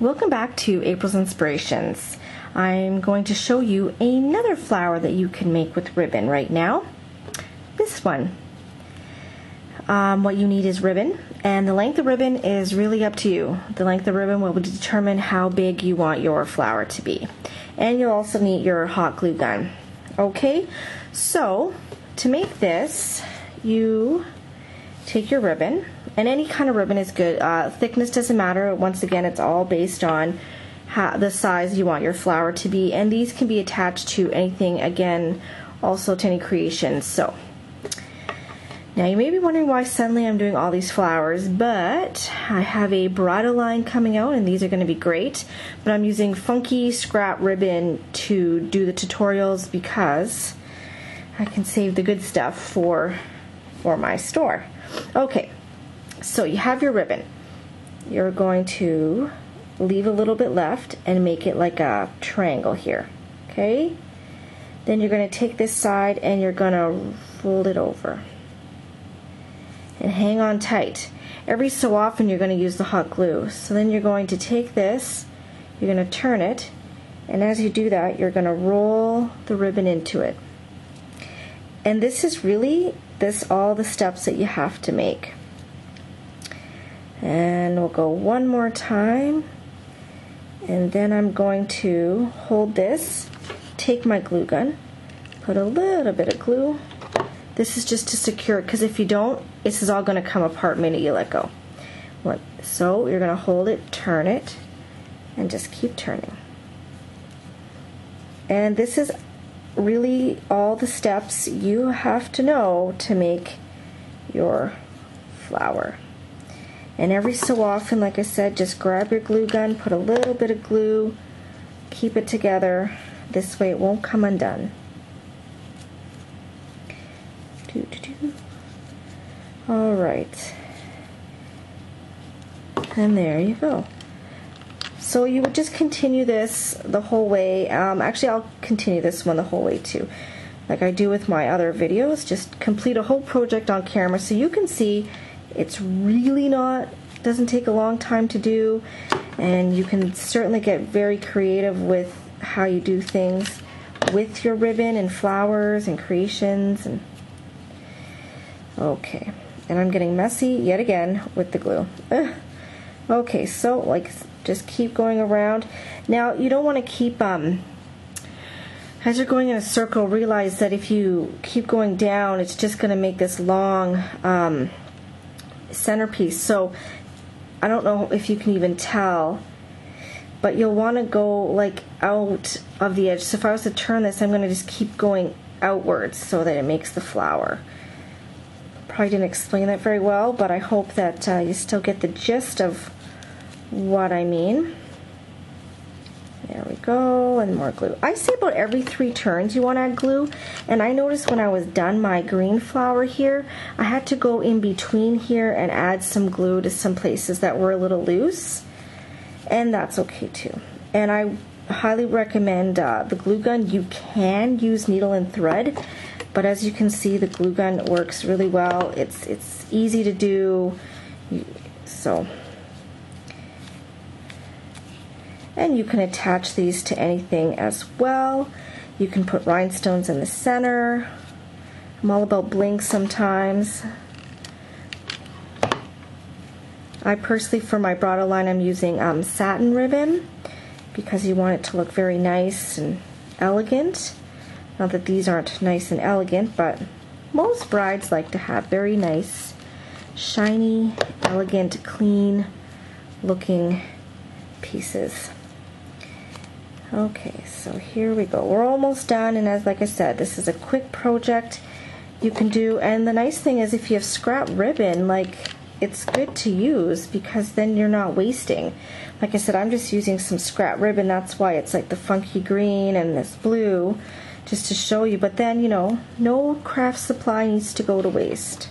Welcome back to April's Inspirations. I'm going to show you another flower that you can make with ribbon right now. This one. What you need is ribbon, and the length of ribbon is really up to you. The length of ribbon will determine how big you want your flower to be. And you'll also need your hot glue gun. Okay, so to make this, you take your ribbon, and any kind of ribbon is good. Thickness doesn't matter. Once again, it's all based on the size you want your flower to be, and these can be attached to anything, again, also to any creations. So now you may be wondering why suddenly I'm doing all these flowers, but I have a bridal line coming out and these are going to be great, but I'm using funky scrap ribbon to do the tutorials because I can save the good stuff for my store. Okay, so you have your ribbon. You're going to leave a little bit left and make it like a triangle here. Okay, then you're going to take this side and you're going to fold it over and hang on tight. Every so often you're going to use the hot glue. So then you're going to take this, you're going to turn it, and as you do that you're going to roll the ribbon into it. And this is really all the steps that you have to make. And we'll go one more time, and then I'm going to hold this, take my glue gun, put a little bit of glue. This is just to secure it, because if you don't, this is all going to come apart the minute you let go. So you're going to hold it, turn it, and just keep turning. And this is really all the steps you have to know to make your flower. And every so often, like I said, just grab your glue gun, put a little bit of glue, keep it together. This way it won't come undone. Alright, and there you go. So you would just continue this the whole way. Actually, I'll continue this one the whole way too, like I do with my other videos. Just complete a whole project on camera so you can see it's really doesn't take a long time to do, and you can certainly get very creative with how you do things with your ribbon and flowers and creations. And okay, and I'm getting messy yet again with the glue. Okay, so just keep going around. Now you don't want to keep as you're going in a circle, realize that if you keep going down, it's just going to make this long centerpiece. So I don't know if you can even tell, but you'll want to go out of the edge. So if I was to turn this, I'm going to just keep going outwards so that it makes the flower. Probably didn't explain that very well, but I hope that you still get the gist of what I mean. There we go, and more glue. I say about every 3 turns you want to add glue, and I noticed when I was done my green flower here, I had to go in between here and add some glue to some places that were a little loose, and that's okay too. And I highly recommend the glue gun. You can use needle and thread, but as you can see, the glue gun works really well. It's easy to do, so. And you can attach these to anything as well. You can put rhinestones in the center. I'm all about bling sometimes. I personally, for my bridal line, I'm using satin ribbon because you want it to look very nice and elegant. Not that these aren't nice and elegant, but most brides like to have very nice, shiny, elegant, clean looking pieces. Okay, so here we go. We're almost done, and like I said, this is a quick project you can do. And the nice thing is, if you have scrap ribbon, it's good to use because then you're not wasting. Like I said, I'm just using some scrap ribbon. That's why it's like the funky green and this blue, just to show you. But then, no craft supply needs to go to waste.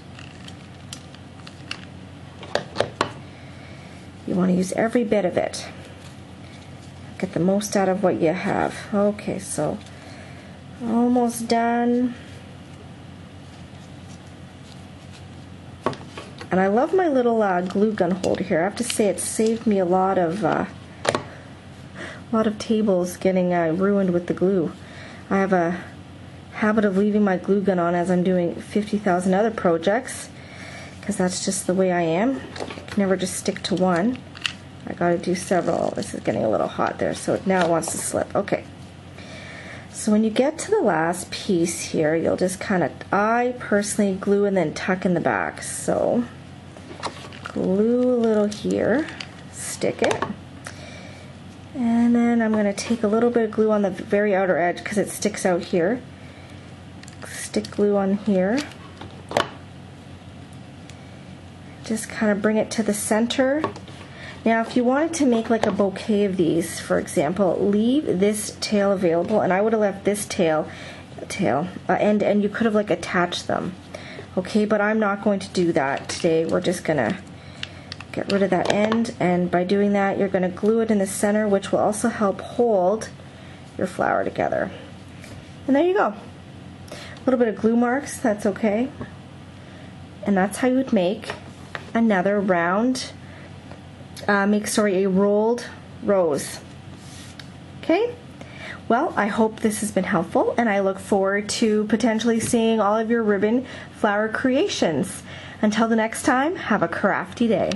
You want to use every bit of it. Get the most out of what you have. Okay, so almost done. And I love my little glue gun holder here. I have to say it saved me a lot of A lot of tables getting ruined with the glue. I have a habit of leaving my glue gun on as I'm doing 50,000 other projects, because that's just the way I am. I can never just stick to one. I gotta do several. This is getting a little hot there, so now it wants to slip. Okay. So when you get to the last piece here, you'll just kind of, I personally glue and then tuck in the back. So glue a little here, stick it, and then I'm going to take a little bit of glue on the very outer edge because it sticks out here. Stick glue on here. Just kind of bring it to the center. Now if you wanted to make like a bouquet of these, for example, leave this tail available, and I would have left this and you could have like attached them. Okay, but I'm not going to do that today. We're just gonna get rid of that end, and by doing that you're going to glue it in the center, which will also help hold your flower together. And there you go. A little bit of glue marks, that's okay. And that's how you would make another round, a rolled rose. Okay? Well, I hope this has been helpful, and I look forward to potentially seeing all of your ribbon flower creations. Until the next time, have a crafty day.